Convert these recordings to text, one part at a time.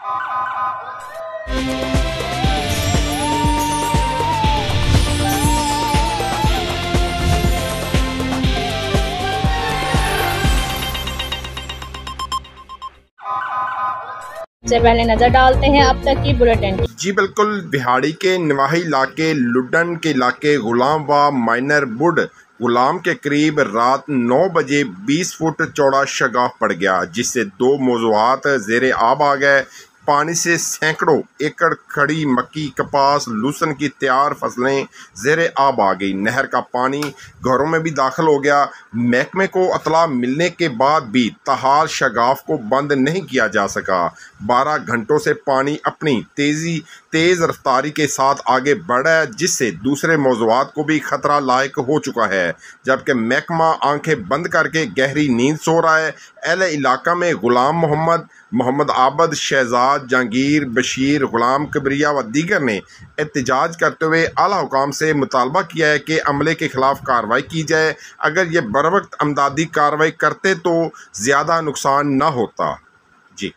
से पहले नजर डालते हैं अब तक की बुलेटिन। जी बिल्कुल, बिहाड़ी के नवाही इलाके लुडन के इलाके गुलाम व माइनर बुड गुलाम के करीब रात 9 बजे 20 फुट चौड़ा शगाफ पड़ गया, जिससे दो मौजूआत ज़ेरे आब आ गए। पानी से सैकड़ों एकड़ खड़ी मक्की, कपास, लहसुन की तैयार फसलें ज़ेरे आब आ गई। नहर का पानी घरों में भी दाखिल हो गया। महकमे को इत्तला मिलने के बाद भी ताहाल शगाफ को बंद नहीं किया जा सका। 12 घंटों से पानी अपनी तेज़ रफ्तारी के साथ आगे बढ़ रहा है, जिससे दूसरे मौज़ूआत को भी ख़तरा लायक हो चुका है, जबकि महकमा आंखें बंद करके गहरी नींद सो रहा है। अहले इलाका में गुलाम मोहम्मद आबद, शहजाद, जहांगीर, बशीर, गुलाम कबरिया व दीगर ने एहतजाज करते हुए आला हुकाम से मुतालबा किया है कि अमले के खिलाफ कार्रवाई की जाए। अगर ये बरवक्त अमदादी कार्रवाई करते तो ज़्यादा नुकसान न होता। जी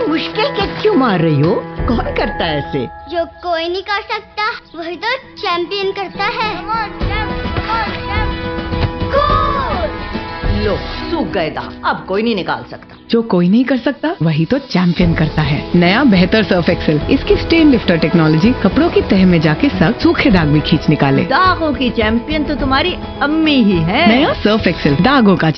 मुश्किल के क्यों मार रही हो? कौन करता है ऐसे? जो कोई नहीं कर सकता वही तो चैंपियन करता है। लो, सूख गए दाग, अब कोई नहीं निकाल सकता। जो कोई नहीं कर सकता वही तो चैंपियन करता है। नया बेहतर सर्फ एक्सेल, इसकी स्टेन लिफ्टर टेक्नोलॉजी कपड़ों की तह में जाके सख्त सूखे दाग भी खींच निकाले। दागों की चैंपियन तो तुम्हारी अम्मी ही है। नया सर्फ एक्सेल, दागों का